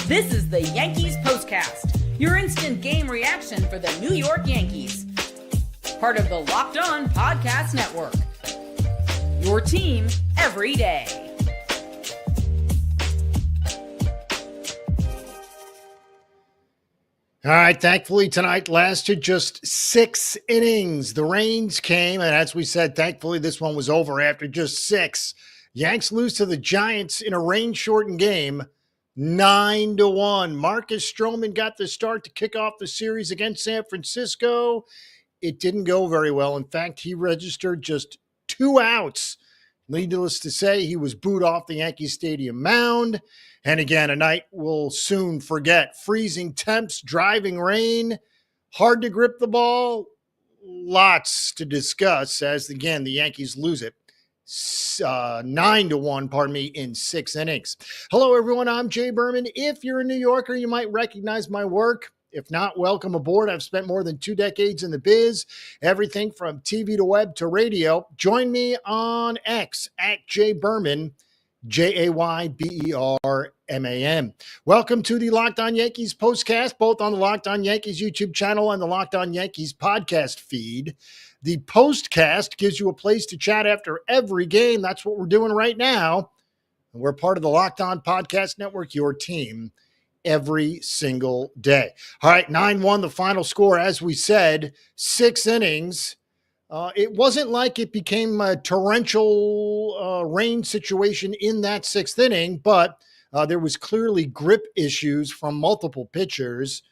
This is the Yankees Postcast, your instant game reaction for the New York Yankees. Part of the Locked On Podcast Network. Your team every day. All right, thankfully tonight lasted just 6 innings. The rains came, and as we said, thankfully this one was over after just 6. Yanks lose to the Giants in a rain-shortened game, 9-1. Marcus Stroman got the start to kick off the series against San Francisco. It didn't go very well. In fact, he registered just 2 outs. Needless to say, he was booed off the Yankee Stadium mound. And again, a night we'll soon forget. Freezing temps, driving rain, hard to grip the ball. Lots to discuss as, again, the Yankees lose it 9-1, in 6 innings. Hello, everyone. I'm Jay Berman. If you're a New Yorker, you might recognize my work. If not, welcome aboard. I've spent more than 2 decades in the biz, everything from TV to web to radio. Join me on X at Jay Berman, Jayberman. Welcome to the Locked On Yankees Postcast, both on the Locked On Yankees YouTube channel and the Locked On Yankees podcast feed. The Postcast gives you a place to chat after every game. That's what we're doing right now. And we're part of the Locked On Podcast Network, your team every single day. All right, 9-1, the final score. As we said, 6 innings. It wasn't like it became a torrential rain situation in that 6th inning, but there was clearly grip issues from multiple pitchers.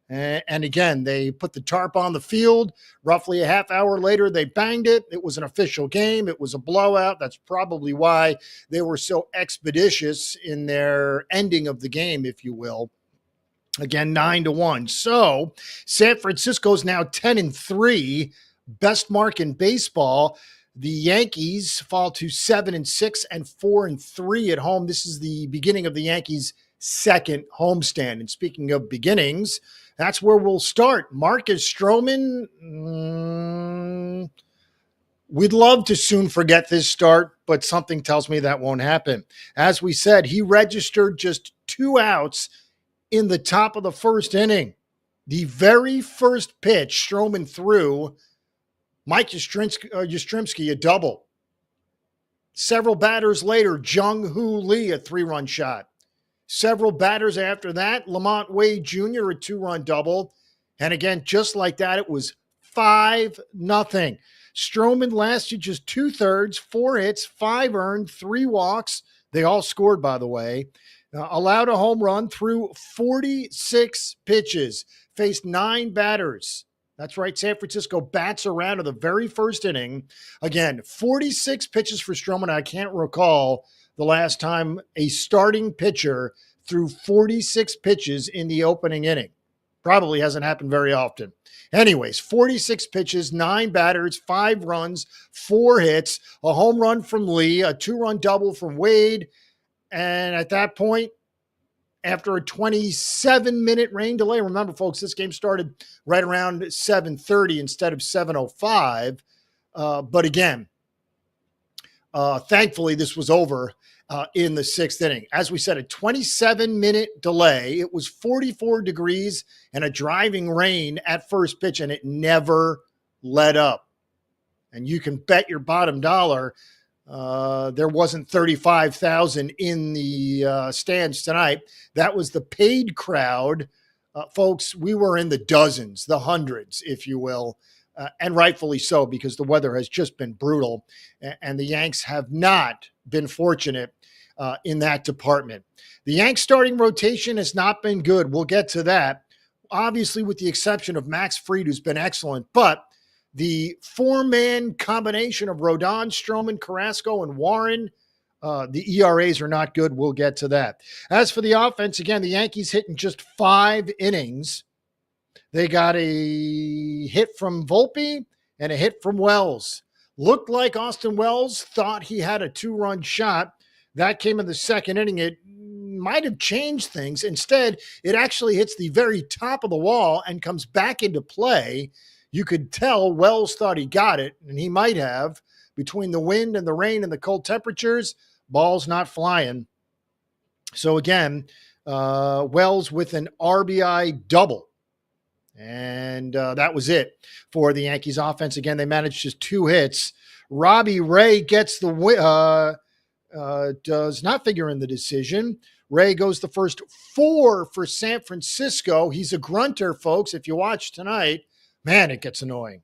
And again, they put the tarp on the field. Roughly a half hour later, they banged it. It was an official game. It was a blowout. That's probably why they were so expeditious in their ending of the game, if you will. Again, 9-1. So San Francisco's now 10-3, best mark in baseball. The Yankees fall to 7-6 and 4-3 at home. This is the beginning of the Yankees' second homestand. And speaking of beginnings, that's where we'll start. Marcus Stroman, we'd love to soon forget this start, but something tells me that won't happen. As we said, he registered just 2 outs in the top of the 1st inning. The very first pitch Stroman threw, Mike Yastrzemski, a double. Several batters later, Jung-Hoo Lee, a 3-run shot. Several batters after that, Lamont Wade Jr., a 2-run double. And again, just like that, it was 5-0. Stroman lasted just 2/3, 4 hits, 5 earned, 3 walks. They all scored, by the way. Allowed a home run through 46 pitches. Faced 9 batters. That's right, San Francisco bats around in the very first inning. Again, 46 pitches for Stroman. I can't recall the last time a starting pitcher threw 46 pitches in the opening inning. Probably hasn't happened very often. Anyways, 46 pitches, 9 batters, 5 runs, 4 hits, a home run from Lee, a 2-run double from Wade. And at that point, after a 27-minute rain delay, remember, folks, this game started right around 7:30 instead of 7:05. But again, thankfully, this was over in the 6th inning. As we said, a 27-minute delay. It was 44 degrees and a driving rain at first pitch, and it never let up. And you can bet your bottom dollar there wasn't 35,000 in the stands tonight. That was the paid crowd. Folks, we were in the dozens, the hundreds, if you will. And rightfully so, because the weather has just been brutal, and the Yanks have not been fortunate in that department. The Yanks starting rotation has not been good. We'll get to that, obviously, with the exception of Max Fried, who's been excellent. But the 4-man combination of Rodon, Stroman, Carrasco, and Warren, the ERAs are not good. We'll get to that. As for the offense, again, the Yankees hit in just 5 innings. They got a hit from Volpe and a hit from Wells. Looked like Austin Wells thought he had a 2-run shot. That came in the 2nd inning. It might have changed things. Instead, it actually hits the very top of the wall and comes back into play. You could tell Wells thought he got it, and he might have. Between the wind and the rain and the cold temperatures, ball's not flying. So again, Wells with an RBI double. And that was it for the Yankees offense. Again, they managed just 2 hits. Robbie Ray gets the does not figure in the decision. Ray goes the first 4 for San Francisco. He's a grunter, folks. If you watch tonight, man, it gets annoying.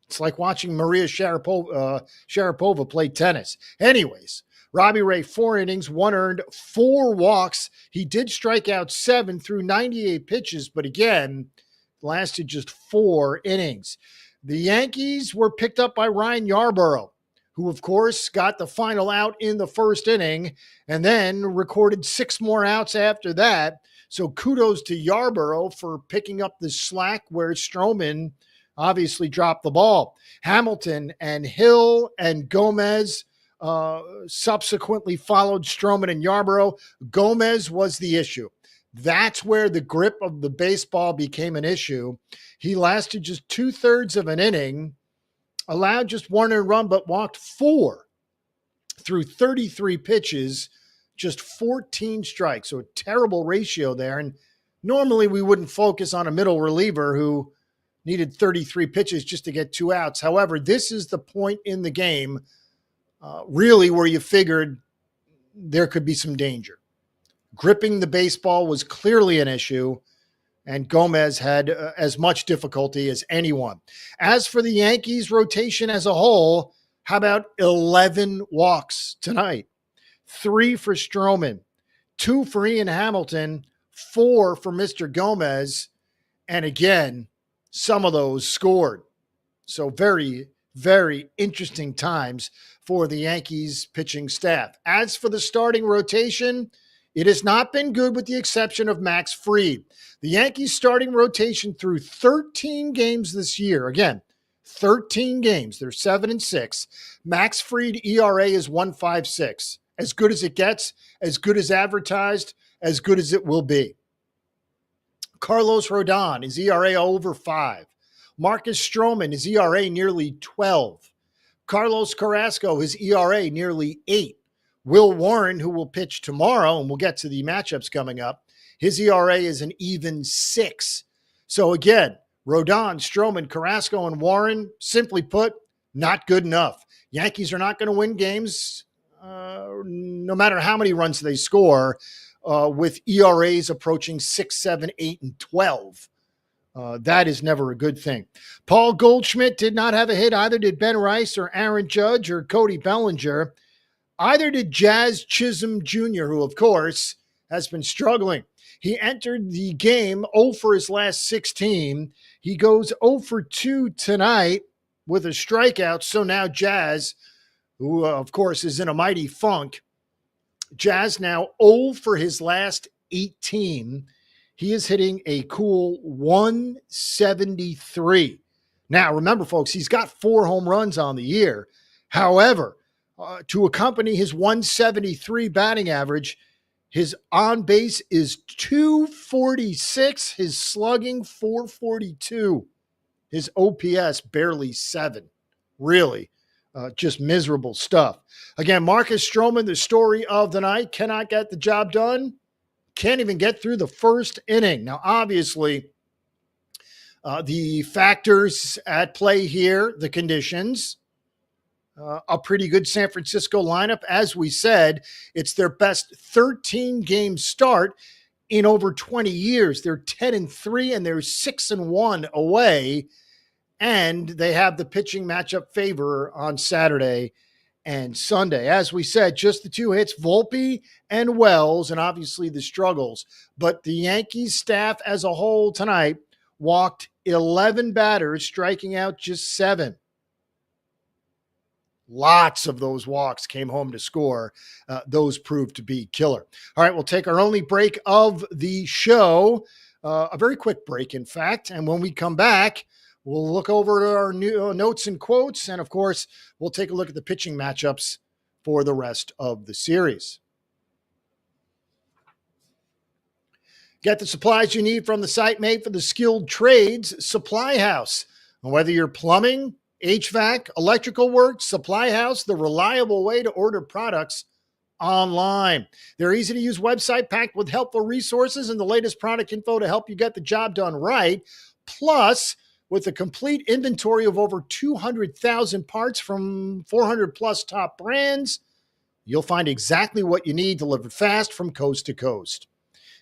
It's like watching Maria Sharapova play tennis. Anyways, Robbie Ray, 4 innings, 1 earned, 4 walks. He did strike out 7 through 98 pitches, but again, lasted just 4 innings. The Yankees were picked up by Ryan Yarbrough, who, of course, got the final out in the first inning and then recorded 6 more outs after that. So kudos to Yarbrough for picking up the slack where Stroman obviously dropped the ball. Hamilton and Hill and Gomez subsequently followed Stroman and Yarbrough. Gomez was the issue. That's where the grip of the baseball became an issue. He lasted just 2/3 of an inning, allowed just 1 earned run, but walked 4 through 33 pitches, just 14 strikes. So a terrible ratio there. And normally we wouldn't focus on a middle reliever who needed 33 pitches just to get 2 outs. However, this is the point in the game, really, where you figured there could be some danger. Gripping the baseball was clearly an issue, and Gomez had as much difficulty as anyone. As for the Yankees rotation as a whole, how about 11 walks tonight? 3 for Stroman, 2 for Ian Hamilton, 4 for Mr. Gomez, and again, some of those scored. So very, very interesting times for the Yankees pitching staff. As for the starting rotation, it has not been good with the exception of Max Fried. The Yankees starting rotation through 13 games this year. Again, 13 games. They're 7-6. Max Fried ERA is 1.56. As good as it gets, as good as advertised, as good as it will be. Carlos Rodon, his ERA over 5. Marcus Stroman, his ERA nearly 12. Carlos Carrasco, his ERA nearly 8. Will Warren, who will pitch tomorrow, and we'll get to the matchups coming up, his ERA is an even 6. So again, Rodon, Stroman, Carrasco, and Warren, simply put, not good enough. Yankees are not going to win games no matter how many runs they score with ERAs approaching 6, 7, 8, and 12. That is never a good thing. Paul Goldschmidt did not have a hit. Either did Ben Rice or Aaron Judge or Cody Bellinger. Either did Jazz Chisholm Jr., who, of course, has been struggling. He entered the game 0 for his last 16. He goes 0 for 2 tonight with a strikeout. So now Jazz, who, of course, is in a mighty funk, Jazz now 0 for his last 18. He is hitting a cool 173. Now, remember, folks, he's got 4 home runs on the year. However, to accompany his 173 batting average, his on base is 246, his slugging 442, his OPS barely 7. Really, just miserable stuff. Again, Marcus Stroman, the story of the night, cannot get the job done. Can't even get through the first inning. Now, obviously, the factors at play here, the conditions, a pretty good San Francisco lineup. As we said, it's their best 13-game start in over 20 years. They're 10-3 and they're 6-1 away. And they have the pitching matchup favor on Saturday and Sunday. As we said, just the 2 hits, Volpe and Wells, and obviously the struggles. But the Yankees staff as a whole tonight walked 11 batters, striking out just 7. Lots of those walks came home to score. Those proved to be killer. All right, we'll take our only break of the show, a very quick break, in fact. And when we come back, we'll look over our new notes and quotes. And, of course, we'll take a look at the pitching matchups for the rest of the series. Get the supplies you need from the site made for the skilled trades, Supply House. And whether you're plumbing, HVAC, electrical work, Supply House, the reliable way to order products online. Their easy-to-use website packed with helpful resources and the latest product info to help you get the job done right. Plus, with a complete inventory of over 200,000 parts from 400 plus top brands, you'll find exactly what you need delivered fast from coast to coast.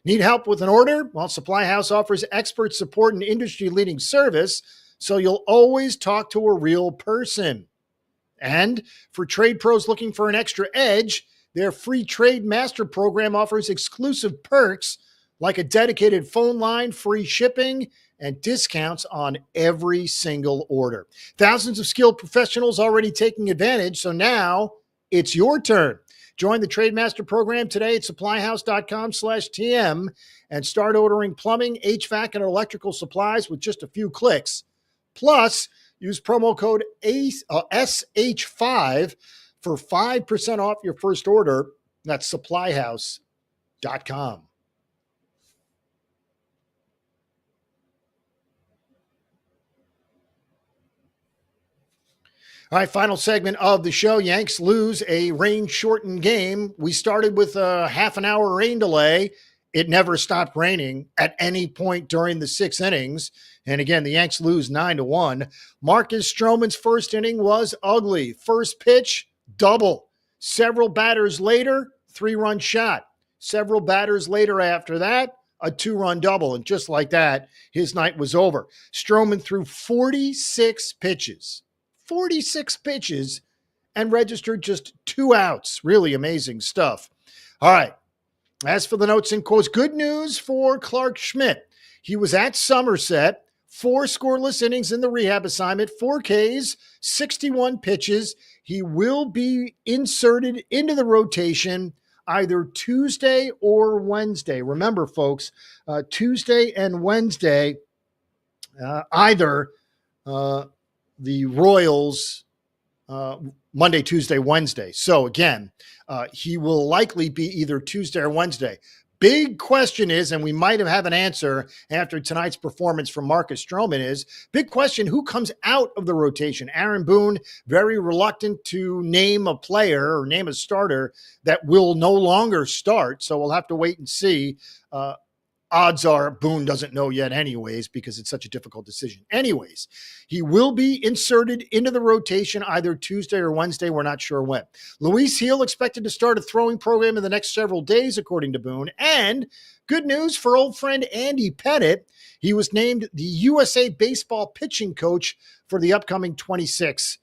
Need help with an order? Well, Supply House offers expert support and industry-leading service, so you'll always talk to a real person. And for trade pros looking for an extra edge, their free Trade Master program offers exclusive perks like a dedicated phone line, free shipping, and discounts on every single order. Thousands of skilled professionals already taking advantage, so now it's your turn. Join the Trade Master program today at supplyhouse.com/TM and start ordering plumbing, HVAC, and electrical supplies with just a few clicks. Plus, use promo code SH5 for 5% off your first order. That's supplyhouse.com. All right, final segment of the show. Yanks lose a rain-shortened game. We started with a half an hour rain delay. It never stopped raining at any point during the 6 innings. And again, the Yanks lose 9-1. Marcus Stroman's first inning was ugly. First pitch, double. Several batters later, 3-run shot. Several batters later after that, a 2-run double. And just like that, his night was over. Stroman threw 46 pitches. 46 pitches and registered just 2 outs. Really amazing stuff. All right. As for the notes and quotes, good news for Clark Schmidt. He was at Somerset, 4 scoreless innings in the rehab assignment, 4 Ks, 61 pitches. He will be inserted into the rotation either Tuesday or Wednesday. Remember, folks, Tuesday and Wednesday, either the Royals Monday, Tuesday, Wednesday. So again, he will likely be either Tuesday or Wednesday. Big question is, and we might have an answer after tonight's performance from Marcus Stroman is, big question, who comes out of the rotation? Aaron Boone, very reluctant to name a player or name a starter that will no longer start. So we'll have to wait and see. Odds are Boone doesn't know yet anyways because it's such a difficult decision. Anyways, he will be inserted into the rotation either Tuesday or Wednesday. We're not sure when. Luis Heel expected to start a throwing program in the next several days, according to Boone. And good news for old friend Andy Pettit. He was named the USA Baseball pitching coach for the upcoming 26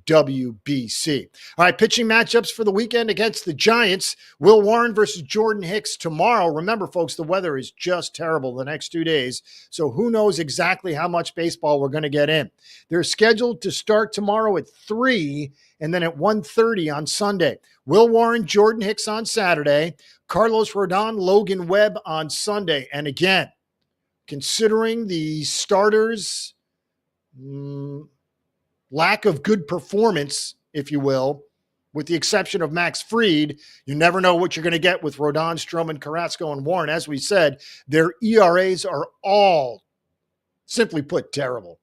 WBC. All right, pitching matchups for the weekend against the Giants. Will Warren versus Jordan Hicks tomorrow. Remember, folks, the weather is just terrible the next 2 days, so who knows exactly how much baseball we're going to get in. They're scheduled to start tomorrow at 3 and then at 1:30 on Sunday. Will Warren, Jordan Hicks on Saturday. Carlos Rodon, Logan Webb on Sunday. And again, considering the starters' lack of good performance, if you will, with the exception of Max Fried, you never know what you're going to get with Rodon, Stroman, Carrasco, and Warren. As we said, their ERAs are all, simply put, terrible.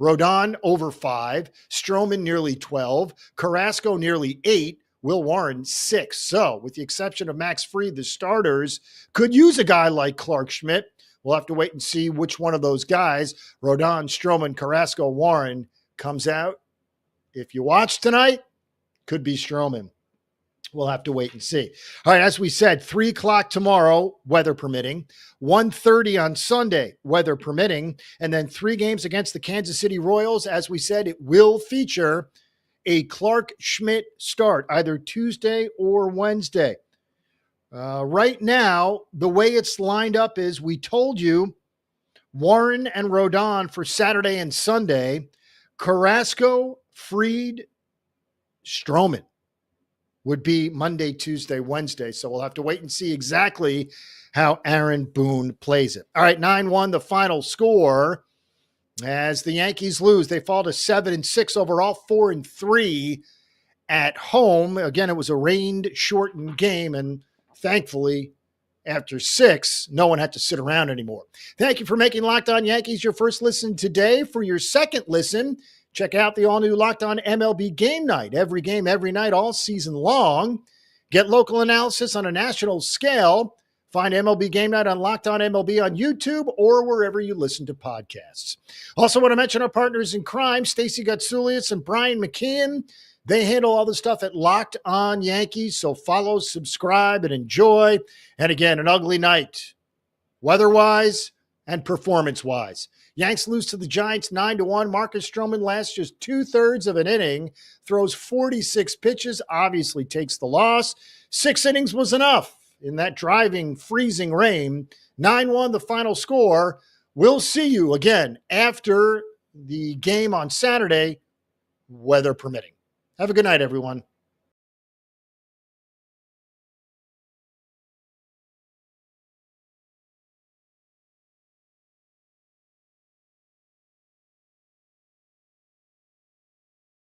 Rodon over 5, Stroman nearly 12, Carrasco nearly 8, Will Warren 6. So with the exception of Max Fried, the starters could use a guy like Clark Schmidt. We'll have to wait and see which one of those guys, Rodon, Stroman, Carrasco, Warren, comes out. If you watch tonight, could be Stroman. We'll have to wait and see. All right, as we said, 3 o'clock tomorrow, weather permitting, 1:30 on Sunday, weather permitting, and then 3 games against the Kansas City Royals. As we said, it will feature a Clark Schmidt start, either Tuesday or Wednesday. Right now, the way it's lined up is we told you Warren and Rodon for Saturday and Sunday, Carrasco, Fried, Stroman would be Monday, Tuesday, Wednesday. So we'll have to wait and see exactly how Aaron Boone plays it. All right, 9-1, the final score. As the Yankees lose, they fall to 7-6 overall, 4-3 at home. Again, it was a rain-shortened game, and thankfully, after 6, no one had to sit around anymore. Thank you for making Locked On Yankees your first listen today. For your second listen, check out the all-new Locked On MLB Game Night. Every game, every night, all season long. Get local analysis on a national scale. Find MLB Game Night on Locked On MLB on YouTube or wherever you listen to podcasts. Also want to mention our partners in crime, Stacey Gotsulias and Brian McKeon. They handle all the stuff at Locked On Yankees, so follow, subscribe, and enjoy. And again, an ugly night, weather-wise and performance-wise. Yanks lose to the Giants 9-1. Marcus Stroman lasts just 2/3 of an inning, throws 46 pitches, obviously takes the loss. 6 innings was enough in that driving, freezing rain. 9-1 the final score. We'll see you again after the game on Saturday, weather permitting. Have a good night, everyone.